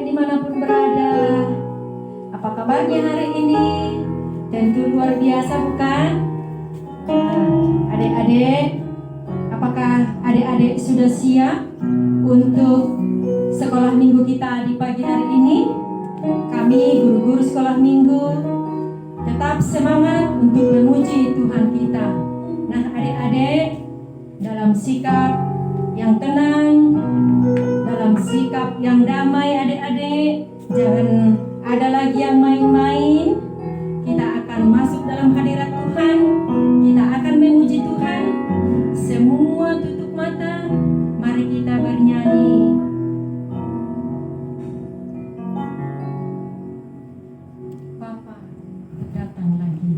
dimanapun berada. Apa kabarnya hari ini? Tentu luar biasa bukan? Adik-adik, apakah adik-adik sudah siap untuk sekolah minggu kita di pagi hari ini? Kami guru-guru sekolah minggu tetap semangat untuk memuji Tuhan kita. Nah adik-adik, dalam sikap yang tenang, dalam sikap yang damai adik-adik, jangan ada lagi yang main-main. Kita akan masuk dalam hadirat Tuhan, kita akan memuji Tuhan. Semua tutup mata, mari kita bernyanyi. Bapa datang lagi.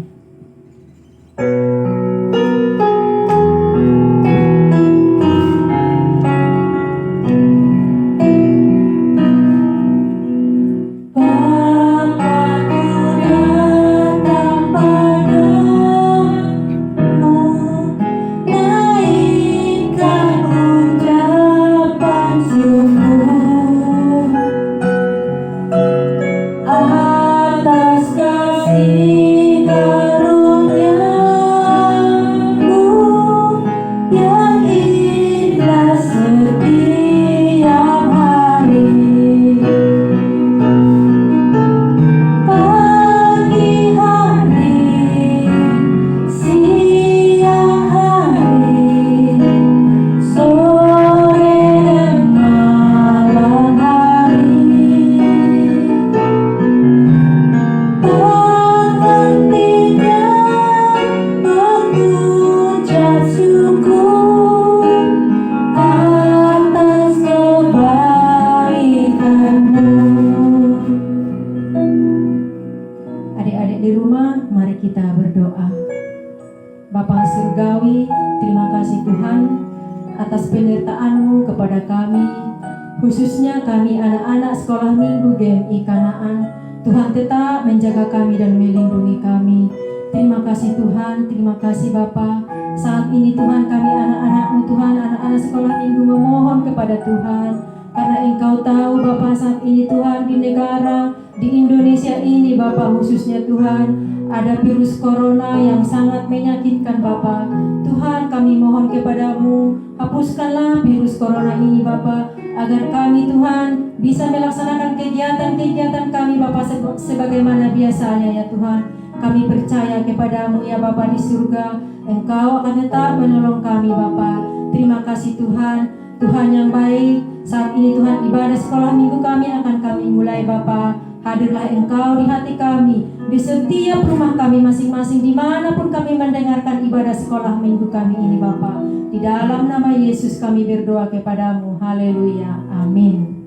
Khususnya kami anak-anak sekolah minggu GMI Kanaan, Tuhan tetap menjaga kami dan melindungi kami. Terima kasih Tuhan, terima kasih Bapa. Saat ini Tuhan kami anak-anak-Mu Tuhan, anak-anak sekolah minggu memohon kepada Tuhan. Karena Engkau tahu Bapa saat ini Tuhan di negara, di Indonesia ini Bapa khususnya Tuhan, ada virus corona yang sangat menyakitkan Bapa. Tuhan kami mohon kepadamu, hapuskanlah virus corona ini Bapa, agar kami Tuhan bisa melaksanakan kegiatan-kegiatan kami Bapa sebagaimana biasanya ya Tuhan. Kami percaya kepadamu ya Bapa di surga, Engkau akan tetap menolong kami Bapa. Terima kasih Tuhan, Tuhan yang baik. Saat ini Tuhan ibadah sekolah minggu kami akan kami mulai Bapa. Hadirlah Engkau di hati kami, di setiap rumah kami masing-masing, dimanapun kami mendengarkan ibadah sekolah minggu kami ini Bapa. Di dalam nama Yesus kami berdoa kepadamu. Haleluya. Amin.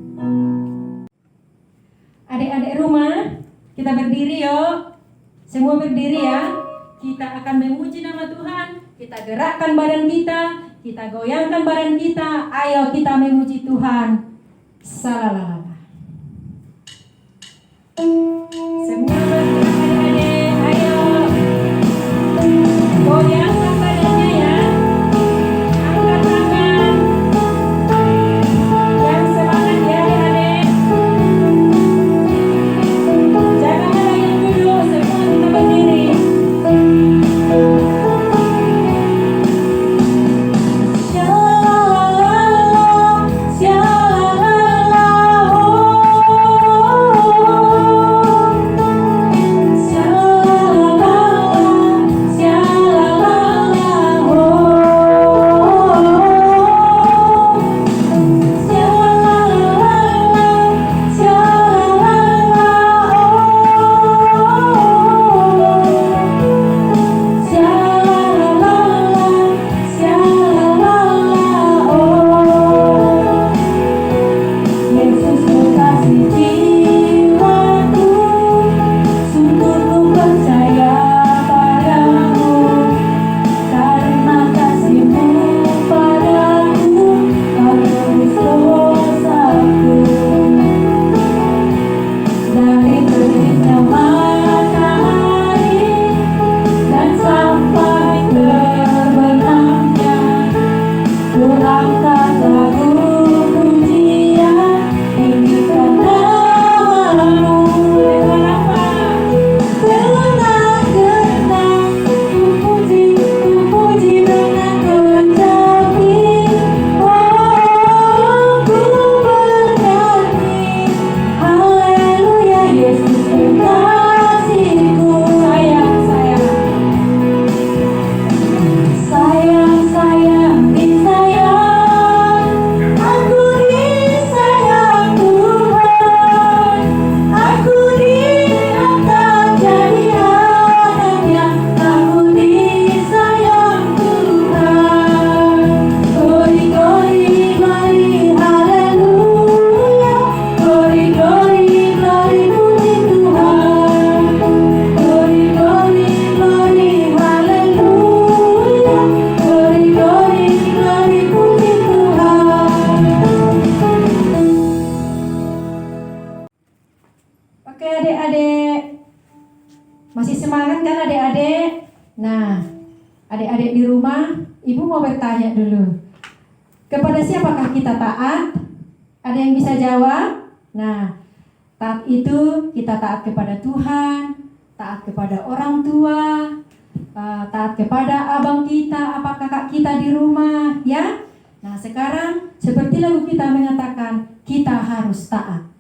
Adik-adik rumah, kita berdiri yuk. Semua berdiri ya. Kita akan memuji nama Tuhan. Kita gerakkan badan kita goyangkan badan kita. Ayo kita memuji Tuhan. Salalala. Semua adik-adik, ayo goyangkan badannya ya. Angkat tangan. Yang semangat ya adik-adik. Jangan ada yang duduk, semua kita berdiri. Nah, adik-adik di rumah, Ibu mau bertanya dulu. Kepada siapakah kita taat? Ada yang bisa jawab? Nah, taat itu kita taat kepada Tuhan, taat kepada orang tua, taat kepada abang kita, apa kakak kita di rumah, ya. Nah, sekarang seperti lagu kita mengatakan, kita harus taat.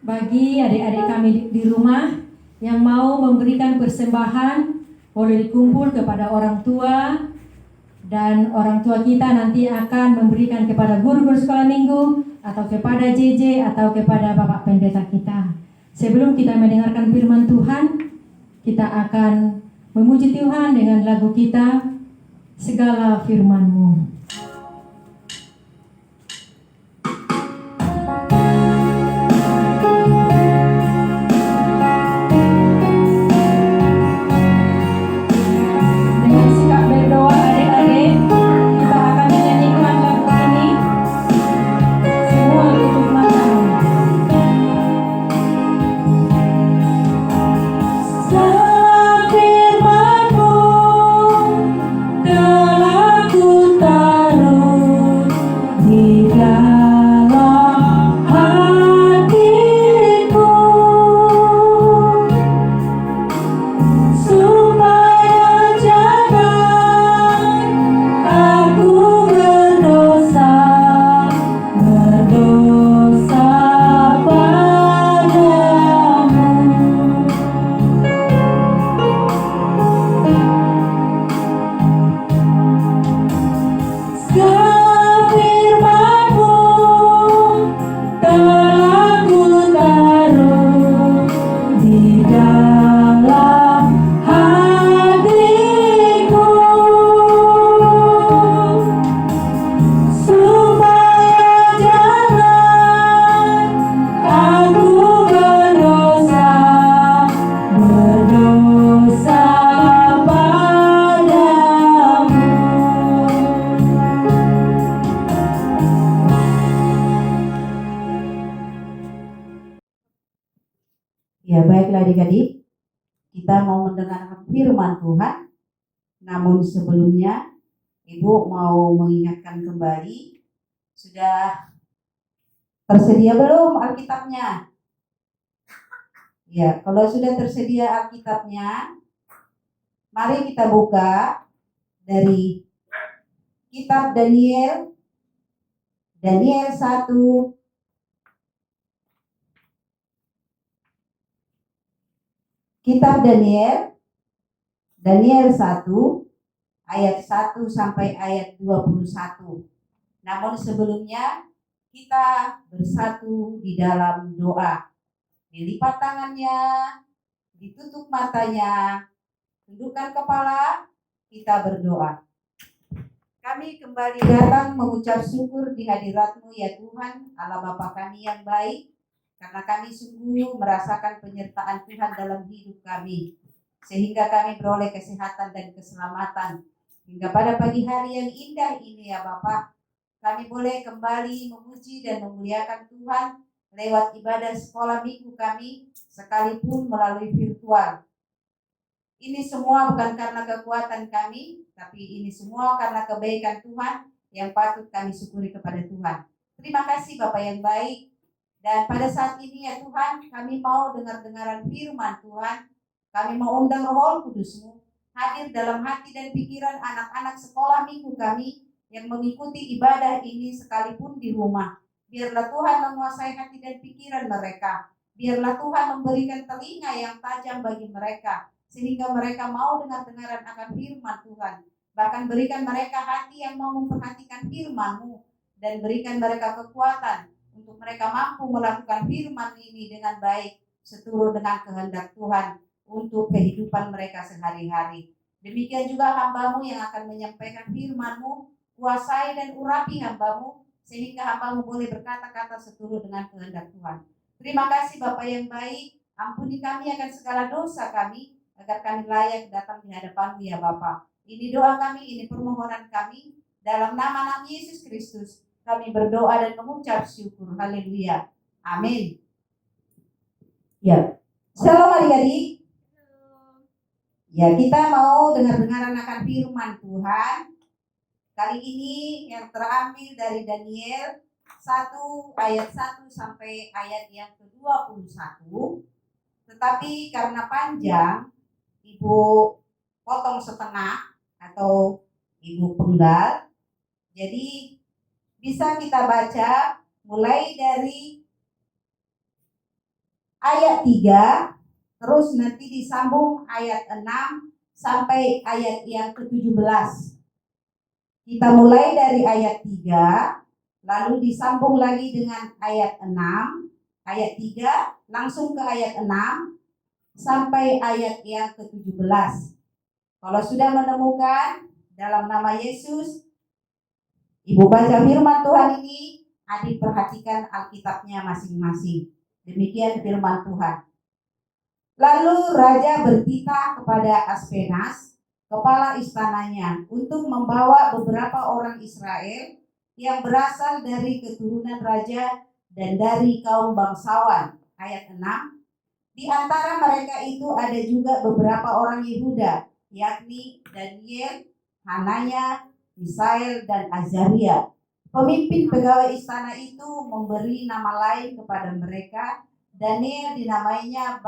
Bagi adik-adik kami di rumah yang mau memberikan persembahan, boleh dikumpul kepada orang tua, dan orang tua kita nanti akan memberikan kepada guru-guru sekolah minggu atau kepada JJ atau kepada Bapak Pendeta kita. Sebelum kita mendengarkan firman Tuhan, kita akan memuji Tuhan dengan lagu kita, Segala Firman-Mu. Ya, baiklah adik-adik, kita mau mendengarkan firman Tuhan. Namun sebelumnya, Ibu mau mengingatkan kembali, sudah tersedia belum Alkitabnya? Ya, kalau sudah tersedia Alkitabnya, mari kita buka dari kitab Daniel 1. Kitab Daniel 1 ayat 1 sampai ayat 21. Namun sebelumnya kita bersatu di dalam doa. Dilipat tangannya, ditutup matanya, tundukkan kepala, kita berdoa. Kami kembali datang mengucap syukur di hadirat-Mu ya Tuhan, Allah Bapa kami yang baik, karena kami sungguh merasakan penyertaan Tuhan dalam hidup kami, sehingga kami beroleh kesehatan dan keselamatan. Hingga pada pagi hari yang indah ini ya Bapa, kami boleh kembali memuji dan memuliakan Tuhan lewat ibadah sekolah minggu kami, sekalipun melalui virtual. Ini semua bukan karena kekuatan kami, tapi ini semua karena kebaikan Tuhan yang patut kami syukuri kepada Tuhan. Terima kasih Bapak yang baik. Dan pada saat ini ya Tuhan, kami mau dengar-dengaran firman Tuhan. Kami mau undang Roh Kudus-Mu hadir dalam hati dan pikiran anak-anak sekolah minggu kami yang mengikuti ibadah ini sekalipun di rumah. Biarlah Tuhan menguasai hati dan pikiran mereka. Biarlah Tuhan memberikan telinga yang tajam bagi mereka, sehingga mereka mau dengar-dengaran akan firman Tuhan. Bahkan berikan mereka hati yang mau memperhatikan firman-Mu, dan berikan mereka kekuatan untuk mereka mampu melakukan firman ini dengan baik, seturut dengan kehendak Tuhan untuk kehidupan mereka sehari-hari. Demikian juga hamba-Mu yang akan menyampaikan firman-Mu, kuasai dan urapi hamba-Mu, sehingga hamba-Mu boleh berkata-kata seturut dengan kehendak Tuhan. Terima kasih Bapa yang baik, ampuni kami akan segala dosa kami, agar kami layak datang di hadapan-Mu ya Bapa. Ini doa kami, ini permohonan kami, dalam nama Yesus Kristus kami berdoa dan mengucap syukur. Haleluya. Amin. Ya. Shalom adik-adik. Ya, kita mau dengar-dengaran akan firman Tuhan. Kali ini yang terambil dari Daniel 1 ayat 1 sampai ayat yang ke-21. Tetapi karena panjang, Ibu potong setengah atau Ibu penggal. Jadi bisa kita baca mulai dari ayat 3, terus nanti disambung ayat 6 sampai ayat yang ke-17. Kita mulai dari ayat 3, lalu disambung lagi dengan ayat 6, ayat 3, langsung ke ayat 6, sampai ayat yang ke-17. Kalau sudah menemukan, dalam nama Yesus, Ibu baca firman Tuhan ini, adik perhatikan Alkitabnya masing-masing. Demikian firman Tuhan. Lalu raja bertitah kepada Aspenas, kepala istananya, untuk membawa beberapa orang Israel yang berasal dari keturunan raja dan dari kaum bangsawan. Ayat 6. Di antara mereka itu ada juga beberapa orang Yehuda, yakni Daniel, Hananya, Misael, dan Azaria. Pemimpin pegawai istana itu memberi nama lain kepada mereka. Daniel dinamainya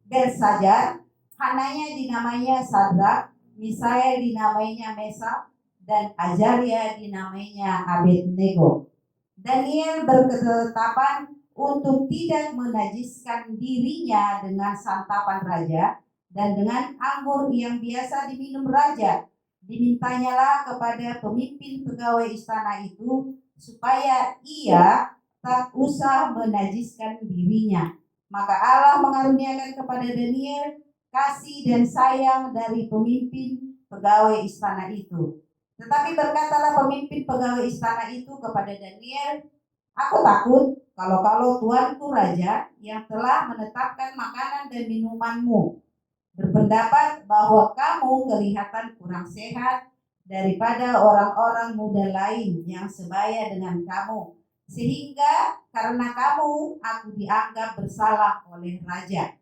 Belsajar, Hananya dinamainya Sadrak, Misael dinamainya Mesak, dan Azaria dinamainya Abednego. Daniel berketetapan untuk tidak menajiskan dirinya dengan santapan raja dan dengan anggur yang biasa diminum raja. Dimintanyalah kepada pemimpin pegawai istana itu supaya ia tak usah menajiskan dirinya. Maka Allah mengaruniakan kepada Daniel kasih dan sayang dari pemimpin pegawai istana itu. Tetapi berkatalah pemimpin pegawai istana itu kepada Daniel, "Aku takut kalau tuanku raja yang telah menetapkan makanan dan minumanmu berpendapat bahwa kamu kelihatan kurang sehat daripada orang-orang muda lain yang sebaya dengan kamu, sehingga karena kamu aku dianggap bersalah oleh raja."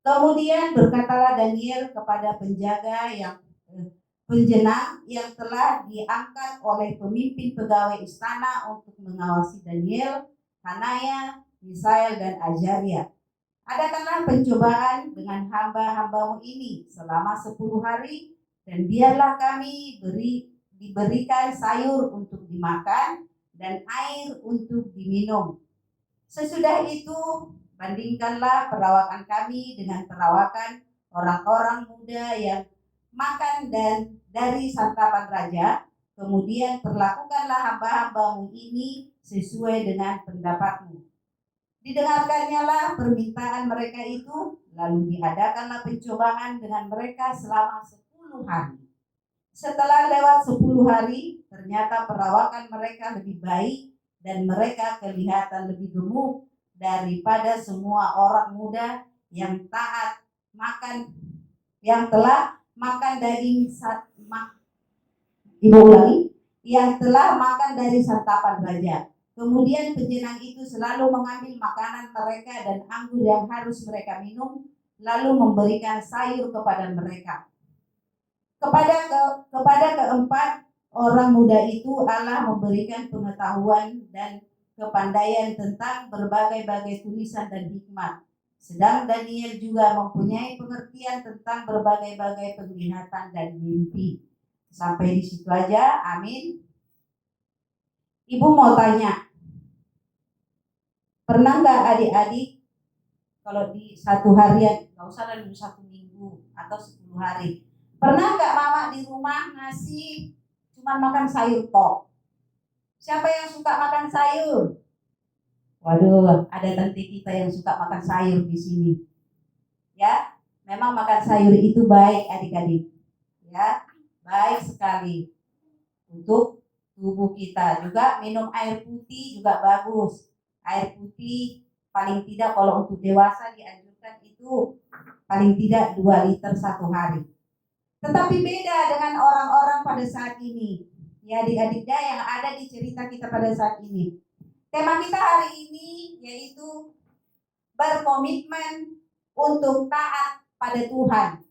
Kemudian berkatalah Daniel kepada penjaga penjenang yang telah diangkat oleh pemimpin pegawai istana untuk mengawasi Daniel, Hanaya, Misael, dan Azaria, "Adakanlah pencobaan dengan hamba-hambamu ini selama 10 hari, dan biarlah kami diberikan sayur untuk dimakan dan air untuk diminum. Sesudah itu bandingkanlah perawakan kami dengan perawakan orang-orang muda yang makan dan dari santapan raja. Kemudian perlakukanlah hamba-hambamu ini sesuai dengan pendapatmu." Didengarkannya lah permintaan mereka itu, lalu diadakanlah pencobaan dengan mereka selama 10 hari. Setelah lewat 10 hari, ternyata perawakan mereka lebih baik dan mereka kelihatan lebih gemuk daripada semua orang muda yang taat makan, yang telah makan daging yang telah makan dari santapan raja. Kemudian penjenang itu selalu mengambil makanan mereka dan anggur yang harus mereka minum, lalu memberikan sayur kepada mereka. Kepada keempat orang muda itu Allah memberikan pengetahuan dan kepandaian tentang berbagai-bagai tulisan dan hikmat. Sedang Daniel juga mempunyai pengertian tentang berbagai-bagai penglihatan dan mimpi. Sampai di situ aja, amin. Ibu mau tanya, pernah nggak adik-adik kalau di satu harian, nggak usah dalam 1 minggu atau 10 hari, pernah nggak mama di rumah ngasih cuma makan sayur kok? Siapa yang suka makan sayur? Waduh, ada tante kita yang suka makan sayur di sini. Ya, memang makan sayur itu baik adik-adik. Ya, baik sekali untuk tubuh kita. Juga minum air putih juga bagus. Air putih paling tidak kalau untuk dewasa dianjurkan itu paling tidak 2 liter 1 hari. Tetapi beda dengan orang-orang pada saat ini. Ya adik-adiknya yang ada di cerita kita pada saat ini. Tema kita hari ini yaitu berkomitmen untuk taat pada Tuhan.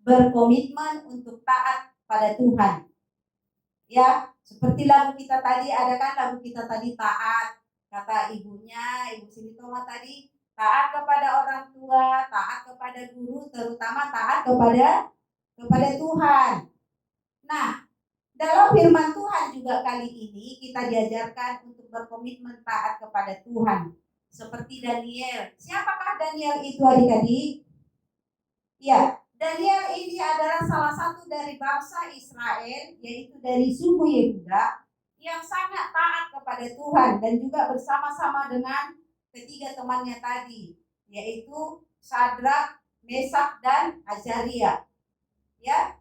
Berkomitmen untuk taat pada Tuhan. Ya, seperti lagu kita tadi, ada kan lagu kita tadi taat. Kata ibunya, Ibu Silitoma tadi, taat kepada orang tua, taat kepada guru, terutama taat kepada Tuhan. Nah, dalam firman Tuhan juga kali ini kita diajarkan untuk berkomitmen taat kepada Tuhan. Seperti Daniel. Siapakah Daniel itu adik-adik? Ya, Daniel ini adalah salah satu dari bangsa Israel, yaitu dari suku Yehuda, yang sangat taat kepada Tuhan dan juga bersama-sama dengan ketiga temannya tadi, yaitu Sadrak, Mesak, dan Azaria. Ya,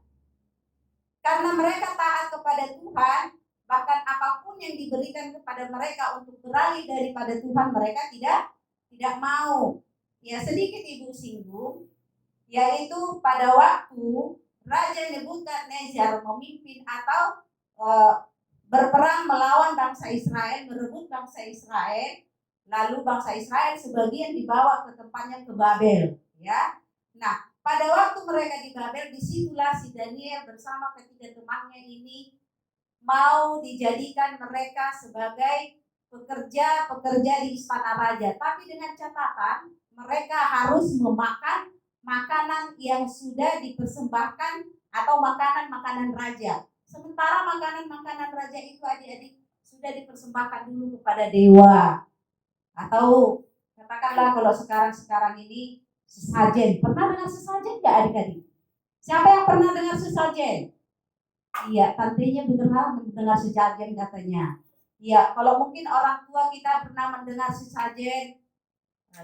karena mereka taat kepada Tuhan, bahkan apapun yang diberikan kepada mereka untuk beralih daripada Tuhan, mereka tidak mau. Ya, sedikit Ibu singgung, yaitu pada waktu Raja Nebukadnezar memimpin atau berperang melawan bangsa Israel, merebut bangsa Israel, lalu bangsa Israel sebagian dibawa ke tempatnya ke Babel. Ya, nah pada waktu mereka di Babel, disitulah si Daniel bersama ketiga temannya ini mau dijadikan mereka sebagai pekerja di istana raja. Tapi dengan catatan mereka harus memakan makanan yang sudah dipersembahkan atau makanan-makanan raja. Sementara makanan-makanan raja itu adik-adik sudah dipersembahkan dulu kepada dewa. Atau katakanlah kalau sekarang ini sesajen. Pernah dengar sesajen nggak adik-adik? Siapa yang pernah dengar sesajen? Iya, tantenya pernah mendengar sesajen katanya. Iya, kalau mungkin orang tua kita pernah mendengar sesajen,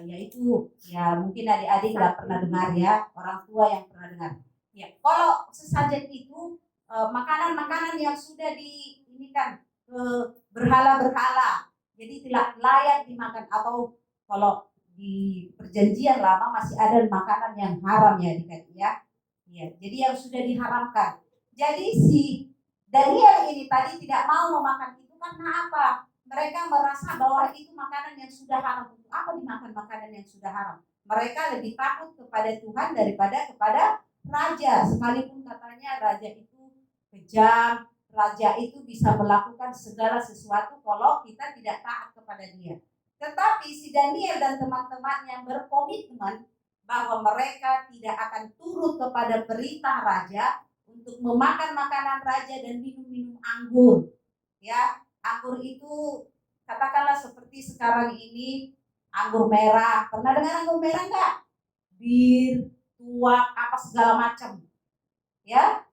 yaitu ya mungkin adik-adik nggak pernah dengar ya, orang tua yang pernah dengar. Ya, kalau sesajen itu makanan-makanan yang sudah ini kan berhala-berhala, jadi tidak layak dimakan. Atau kalau di perjanjian lama masih ada makanan yang haram ya adik-adik ya. Ya, jadi yang sudah diharamkan. Jadi si Daniel ini tadi tidak mau memakan itu karena apa? Mereka merasa bahwa itu makanan yang sudah haram. Untuk apa dimakan makanan yang sudah haram? Mereka lebih takut kepada Tuhan daripada kepada raja. Sekalipun katanya raja itu kejam, raja itu bisa melakukan segala sesuatu kalau kita tidak taat kepada dia. Tetapi si Daniel dan teman-temannya berkomitmen bahwa mereka tidak akan turut kepada perintah raja untuk memakan makanan raja dan minum anggur. Ya, anggur itu katakanlah seperti sekarang ini anggur merah. Pernah dengar anggur merah enggak? Bir, tuak, apa segala macam. Ya,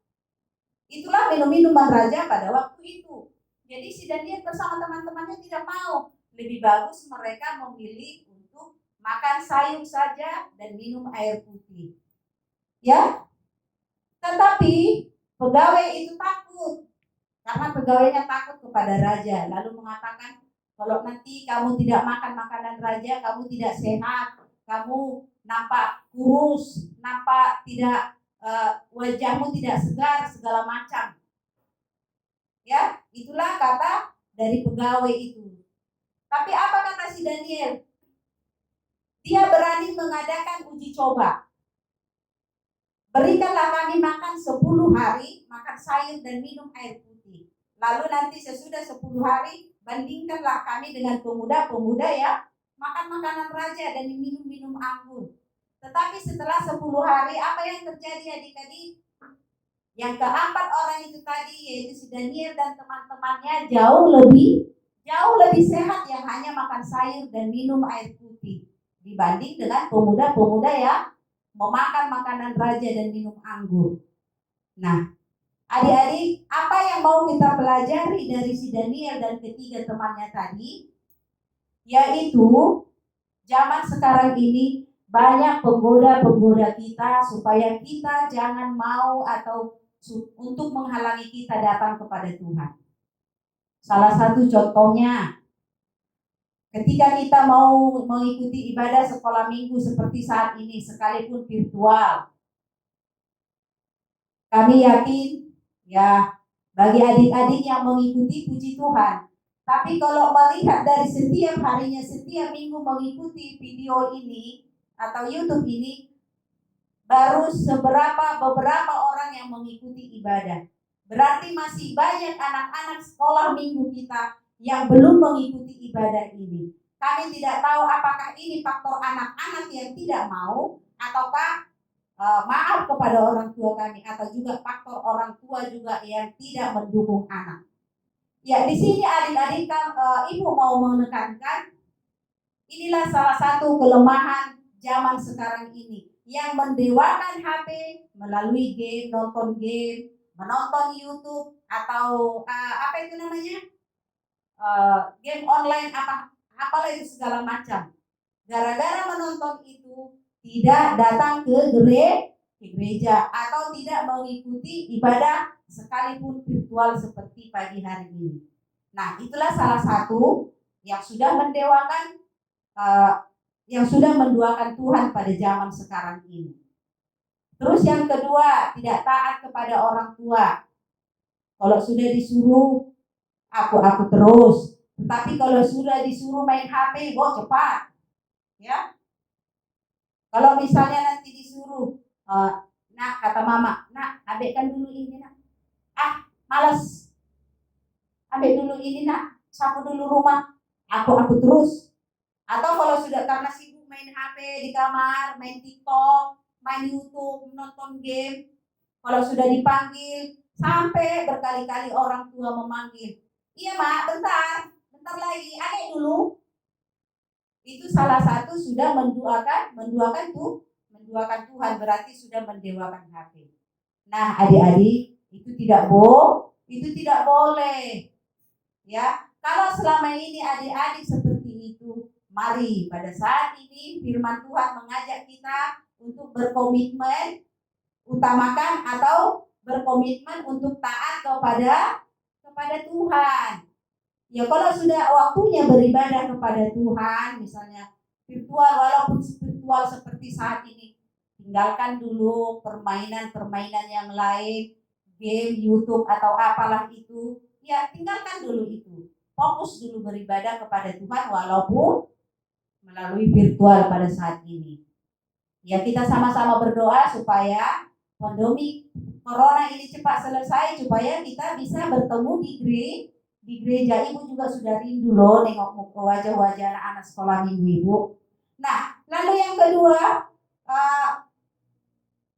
itulah minuman raja pada waktu itu. Jadi si Daniel bersama teman-temannya tidak mau. Lebih bagus mereka memilih untuk makan sayur saja dan minum air putih. Ya, tetapi pegawai itu takut. Karena pegawainya takut kepada raja, lalu mengatakan, kalau nanti kamu tidak makan makanan raja, kamu tidak sehat, kamu nampak kurus, nampak tidak wajahmu tidak segar, segala macam. Ya, itulah kata dari pegawai itu. Tapi apa kata si Daniel? Dia berani mengadakan uji coba. Berikanlah kami makan 10 hari, makan sayur dan minum air putih. Lalu nanti sesudah 10 hari bandingkanlah kami dengan pemuda-pemuda ya makan makanan raja dan minum-minum anggur. Tetapi setelah 10 hari apa yang terjadi adik-adik? Yang keempat orang itu tadi yaitu si Daniel dan teman-temannya jauh lebih sehat yang hanya makan sayur dan minum air putih dibanding dengan pemuda-pemuda yang memakan makanan raja dan minum anggur. Nah, adik-adik, apa yang mau kita pelajari dari si Daniel dan ketiga temannya tadi? Yaitu zaman sekarang ini banyak penggoda-penggoda kita supaya kita jangan mau atau untuk menghalangi kita datang kepada Tuhan. Salah satu contohnya, ketika kita mau mengikuti ibadah sekolah minggu seperti saat ini, sekalipun virtual, kami yakin ya bagi adik-adik yang mengikuti puji Tuhan. Tapi kalau melihat dari setiap harinya, setiap minggu mengikuti video ini atau YouTube ini, baru beberapa orang yang mengikuti ibadah. Berarti masih banyak anak-anak sekolah minggu kita yang belum mengikuti ibadah ini. Kami tidak tahu apakah ini faktor anak-anak yang tidak mau ataukah maaf kepada orang tua kami atau juga faktor orang tua juga yang tidak mendukung anak. Ya, di sini adik-adik ibu mau menekankan inilah salah satu kelemahan zaman sekarang ini yang mendewakan HP melalui game, nonton game, menonton YouTube atau apa itu namanya game online apalah itu segala macam. Gara-gara menonton itu tidak datang ke gereja atau tidak mengikuti ibadah sekalipun virtual seperti pagi hari ini. Nah, itulah salah satu yang sudah mendewakan yang sudah menduakan Tuhan pada zaman sekarang ini. Terus yang kedua, tidak taat kepada orang tua. Kalau sudah disuruh aku terus, tetapi kalau sudah disuruh main HP, cepat. Ya. Kalau misalnya nanti disuruh, nak kata mama, nak ambilkan dulu ini nak. Malas. Ambil dulu ini nak, sapu dulu rumah. Aku terus. Atau kalau sudah karena sibuk main HP di kamar, main TikTok, main YouTube, nonton game, kalau sudah dipanggil, sampai berkali-kali orang tua memanggil. Iya mak, bentar lagi, adek dulu. Itu salah satu sudah menduakan Tuhan, berarti sudah mendewakan HP. Nah, adik-adik, itu tidak boleh. Ya, kalau selama ini adik-adik seperti itu, mari pada saat ini firman Tuhan mengajak kita untuk berkomitmen utamakan atau berkomitmen untuk taat kepada Tuhan. Ya, kalau sudah waktunya beribadah kepada Tuhan, misalnya virtual, walaupun virtual seperti saat ini, tinggalkan dulu permainan-permainan yang lain, game, YouTube atau apalah itu. Ya, tinggalkan dulu itu. Fokus dulu beribadah kepada Tuhan walaupun melalui virtual pada saat ini. Ya, kita sama-sama berdoa supaya pandemi corona ini cepat selesai, supaya kita bisa bertemu di gereja. Ibu juga sudah rindu loh nengok wajah-wajah anak-anak sekolah minggu ibu. Nah, lalu yang kedua,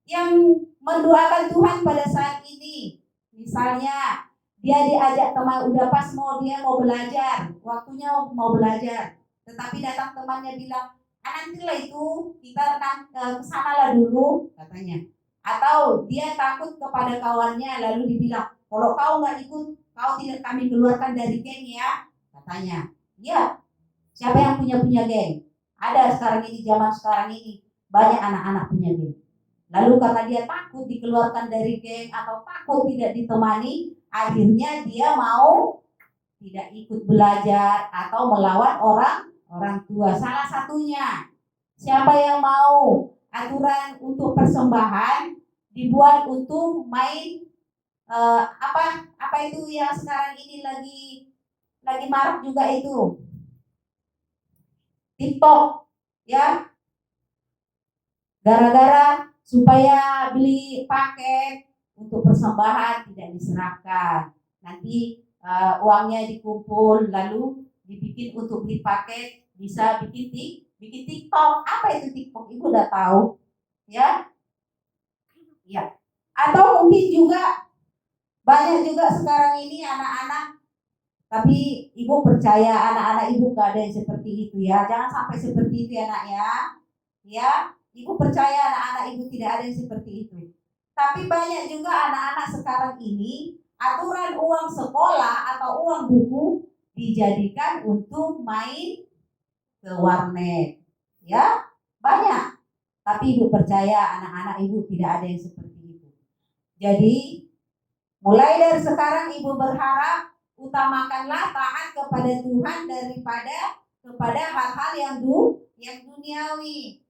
yang mendoakan Tuhan pada saat ini, misalnya dia diajak teman, udah pas dia mau belajar, waktunya mau belajar, tetapi datang temannya bilang, nantilah itu kita kesanalah dulu katanya. Atau dia takut kepada kawannya, lalu dibilang, kalau kau nggak ikut, kau tidak kami keluarkan dari geng ya, katanya. Ya, siapa yang punya geng? Ada sekarang ini, zaman sekarang ini banyak anak-anak punya geng. Lalu karena dia takut dikeluarkan dari geng atau takut tidak ditemani, akhirnya dia mau tidak ikut belajar atau melawan orang tua. Salah satunya, siapa yang mau aturan untuk persembahan dibuat untuk main apa itu yang sekarang ini lagi marak juga itu TikTok, ya, gara-gara supaya beli paket untuk persembahan tidak diserahkan, nanti uangnya dikumpul lalu dibikin untuk beli paket, bisa bikin TikTok. Apa itu TikTok? Ibu udah tahu ya? Ya. Atau mungkin juga banyak juga sekarang ini anak-anak, tapi ibu percaya anak-anak ibu gak ada yang seperti itu ya. Jangan sampai seperti itu ya nak ya. Ya, ibu percaya anak-anak ibu tidak ada yang seperti itu. Tapi banyak juga anak-anak sekarang ini aturan uang sekolah atau uang buku dijadikan untuk main ke warnet. Ya, banyak. Tapi ibu percaya anak-anak ibu tidak ada yang seperti itu. Jadi, mulai dari sekarang ibu berharap utamakanlah taat kepada Tuhan daripada kepada hal-hal yang duniawi.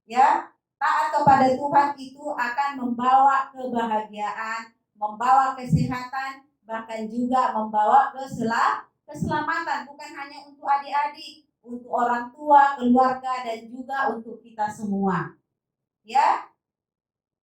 Ya, taat kepada Tuhan itu akan membawa kebahagiaan, membawa kesehatan, bahkan juga membawa keselamatan, bukan hanya untuk adik-adik, untuk orang tua, keluarga, dan juga untuk kita semua. Ya,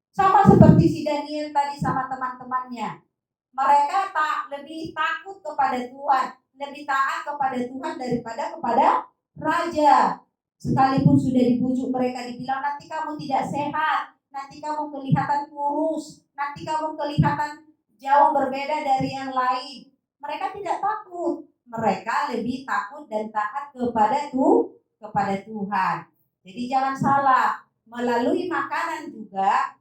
sama seperti si Daniel tadi sama teman-temannya. Mereka lebih takut kepada Tuhan, lebih taat kepada Tuhan daripada kepada raja. Sekalipun sudah dibujuk mereka, dibilang nanti kamu tidak sehat, nanti kamu kelihatan kurus, nanti kamu kelihatan jauh berbeda dari yang lain. Mereka tidak takut, mereka lebih takut dan taat kepada Tuhan. Jadi jangan salah, melalui makanan juga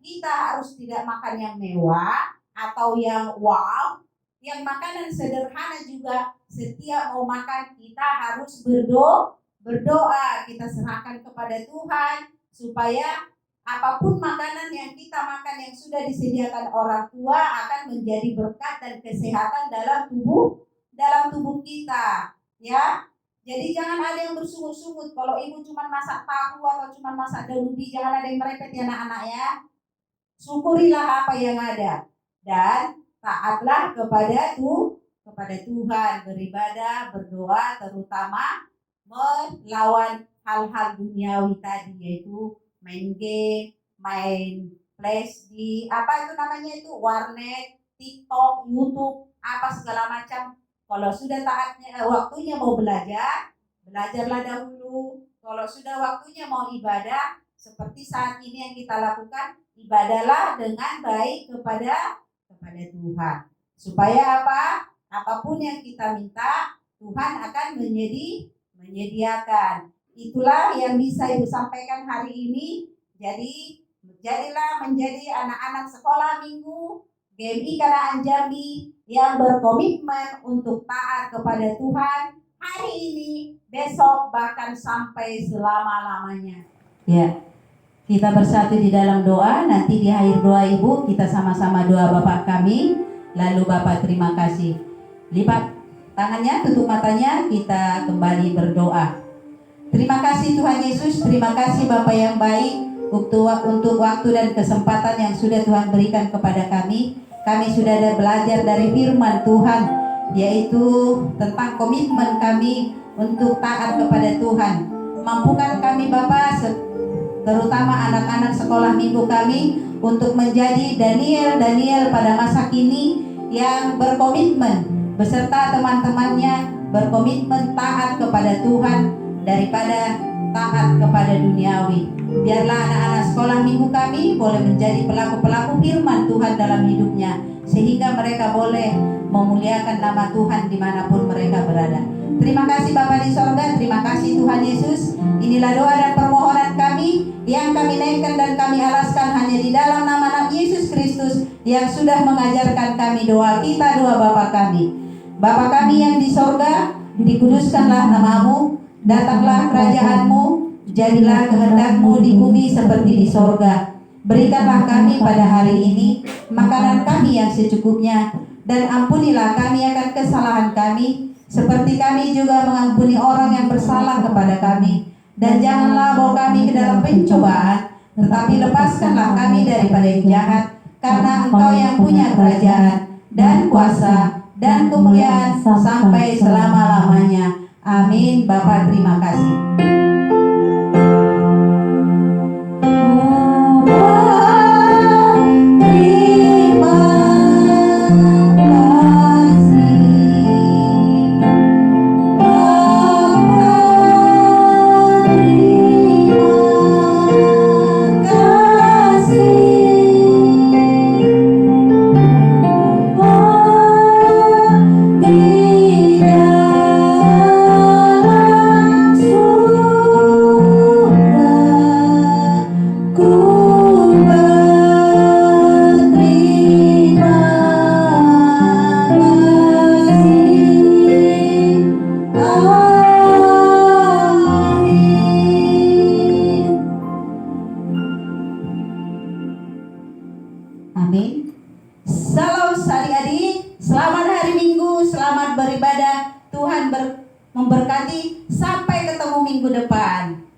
kita harus tidak makan yang mewah atau yang wow, yang makanan sederhana juga. Setiap mau makan kita harus berdoa, kita serahkan kepada Tuhan supaya apapun makanan yang kita makan yang sudah disediakan orang tua akan menjadi berkat dan kesehatan dalam tubuh kita, ya. Jadi jangan ada yang bersungut-sungut. Kalau ibu cuma masak tahu atau cuma masak daun ubi, jangan ada yang merepet ya anak-anak ya. Syukurilah apa yang ada dan taatlah kepada Tuhan, beribadah, berdoa, terutama melawan hal-hal duniawi tadi, yaitu main game, main flash di apa itu namanya itu warnet, TikTok, YouTube, apa segala macam. Kalau sudah waktunya mau belajarlah dahulu. Kalau sudah waktunya mau ibadah, seperti saat ini yang kita lakukan, ibadahlah dengan baik kepada Tuhan. Supaya apa? Apapun yang kita minta, Tuhan akan menyediakan. Itulah yang bisa ibu sampaikan hari ini. Jadi jadilah menjadi anak-anak sekolah minggu GMI Kanaan Jambi yang berkomitmen untuk taat kepada Tuhan hari ini, besok, bahkan sampai selama-lamanya. Ya, kita bersatu di dalam doa. Nanti di akhir doa ibu kita sama-sama doa Bapak kami. Lalu Bapak terima kasih. Lipat tangannya, tutup matanya, kita kembali berdoa. Terima kasih Tuhan Yesus, terima kasih Bapak yang baik untuk waktu dan kesempatan yang sudah Tuhan berikan kepada kami. Kami sudah belajar dari firman Tuhan, yaitu tentang komitmen kami untuk taat kepada Tuhan. Mampukan kami Bapak, terutama anak-anak sekolah minggu kami, untuk menjadi Daniel pada masa kini yang berkomitmen beserta teman-temannya berkomitmen taat kepada Tuhan daripada taat kepada duniawi. Biarlah anak-anak sekolah minggu kami boleh menjadi pelaku-pelaku firman Tuhan dalam hidupnya, sehingga mereka boleh memuliakan nama Tuhan dimanapun mereka berada. Terima kasih Bapa di sorga, terima kasih Tuhan Yesus. Inilah doa dan permohonan kami yang kami naikkan dan kami alaskan hanya di dalam nama Yesus Kristus yang sudah mengajarkan kami doa kita, doa Bapa kami. Bapa kami yang di sorga, dikuduskanlah namamu, datanglah kerajaanmu, jadilah kehendak-Mu di bumi seperti di sorga. Berikanlah kami pada hari ini makanan kami yang secukupnya, dan ampunilah kami akan kesalahan kami, seperti kami juga mengampuni orang yang bersalah kepada kami. Dan janganlah bawa kami ke dalam pencobaan, tetapi lepaskanlah kami daripada yang jahat, karena Engkau yang punya kerajaan dan kuasa dan kemuliaan sampai selama-lamanya. Amin. Bapa terima kasih. Terima kasih. beribadah. Tuhan memberkati. Sampai ketemu minggu depan.